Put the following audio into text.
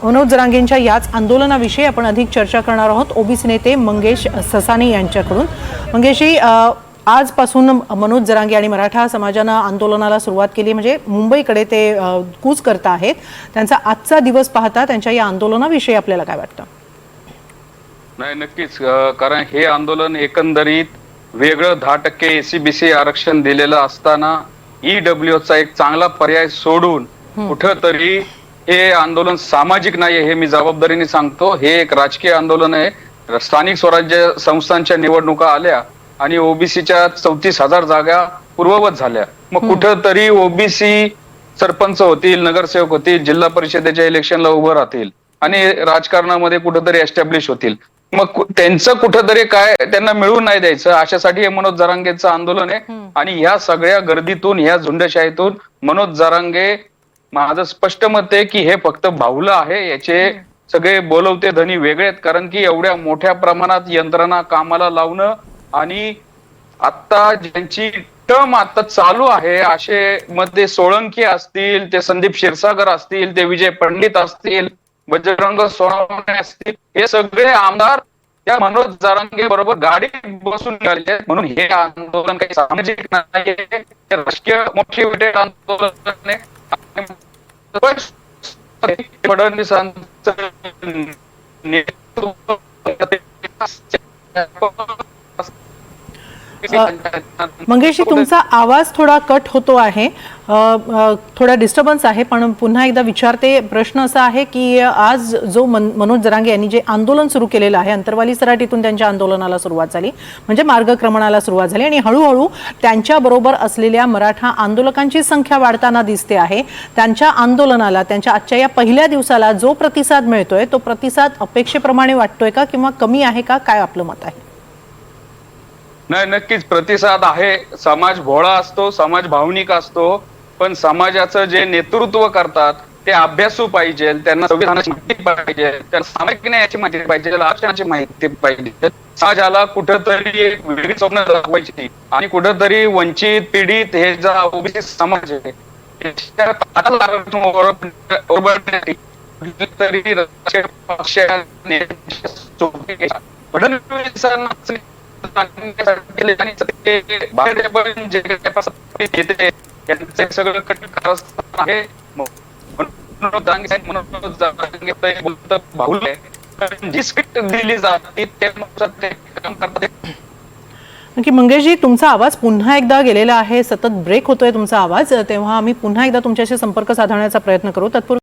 मनोज जरांगेंच्या याच आंदोलनाविषयी आपण अधिक चर्चा करणार आहोत ओबीसी नेते मंगेश ससाने यांच्याकडून। मंगेशजी, आजपासून मनोज जरांगे आणि मराठा समाजाने आंदोलनाला सुरुवात केली, म्हणजे मुंबईकडे ते कूच करत आहेत। त्यांचा आजचा दिवस पाहता त्यांच्या या आंदोलनाविषयी आपल्याला काय वाटतं? नाही, नक्कीच, कारण हे आंदोलन एकंदरीत वेगळं 10% एससीबीसी आरक्षण दिलेलं असताना ईडब्ल्यूचा एक चांगला पर्याय सोडून कुठंतरी हे आंदोलन सामाजिक नाही, हे मी जबाबदारीने सांगतो। हे एक राजकीय आंदोलन आहे। स्थानिक स्वराज्य संस्थांच्या निवडणुका आल्या आणि ओबीसीच्या 34,000 जागा पूर्ववत झाल्या। मग कुठंतरी ओबीसी सरपंच होतील, नगरसेवक होतील, जिल्हा परिषदेच्या इलेक्शनला उभं राहतील आणि राजकारणामध्ये कुठंतरी एस्टॅब्लिश होतील। मग त्यांचं कुठंतरी काय त्यांना मिळून नाही द्यायचं, अशासाठी हे मनोज जरांगेंचं आंदोलन आहे। आणि ह्या सगळ्या गर्दीतून, ह्या झुंडशाहीतून मनोज जरांगे, माझं स्पष्ट मत आहे की हे फक्त बाहुलं आहे। याचे सगळे बोलवते धनी वेगळे आहेत, कारण की एवढ्या मोठ्या प्रमाणात यंत्रणा कामाला लावणं आणि आता ज्यांची टर्म आता चालू आहे असे मध्ये सोळंकी असतील, ते संदीप क्षीरसागर असतील, ते विजय पंडित असतील, बजरंग सोनवणे असतील, हे सगळे आमदार त्या मनोज जरांगे बरोबर गाडीत बसून निघाले। म्हणून हे आंदोलन काही सामाजिक नाही, हे राजकीय मोटिवेटेड आंदोलन आहे। फडणवीसांचं नेतृत्व मंगेशजी, तुमचा आवाज थोडा कट होतो आहे, थोडा डिस्टर्बन्स आहे, पण पुन्हा एकदा विचारते। प्रश्न असा आहे की आज जो मनोज जरांगे यांनी जे आंदोलन सुरू केलेलं आहे, अंतरवाली सराटीतून त्यांच्या आंदोलनाला सुरुवात झाली, म्हणजे मार्गक्रमणाला सुरुवात झाली आणि हळूहळू त्यांच्याबरोबर असलेल्या मराठा आंदोलकांची संख्या वाढताना दिसते आहे। त्यांच्या आंदोलनाला, त्यांच्या आजच्या या पहिल्या दिवसाला जो प्रतिसाद मिळतोय तो प्रतिसाद अपेक्षेप्रमाणे वाटतोय का, किंवा कमी आहे का? काय आपलं मत आहे? नाही, नक्कीच प्रतिसाद आहे। समाज भोळा असतो, समाज भावनिक असतो, पण समाजाचं जे नेतृत्व करतात ते अभ्यासू पाहिजे, त्यांना संविधानाची माहिती पाहिजे, त्यांना सामाजिक न्यायाची माहिती पाहिजे, आरक्षणाची माहिती पाहिजे। समाजाला कुठंतरी एक वेगळी स्वप्न दाखवायची आणि कुठंतरी वंचित, पीडित हे जो ओबीसी समाज आहे तरी राजकीय पक्षाने फडणवीसांना सगळं कट आहे। जी स्क्रिप्ट दिली जाते त्यानुसार ते काम करतात। नक्की मंगेशजी, तुमचा आवाज पुन्हा एकदा गेलेला आहे, सतत ब्रेक होतोय तुमचा आवाज, तेव्हा आम्ही पुन्हा एकदा तुमच्याशी संपर्क साधण्याचा प्रयत्न करू। तत्पूर्वी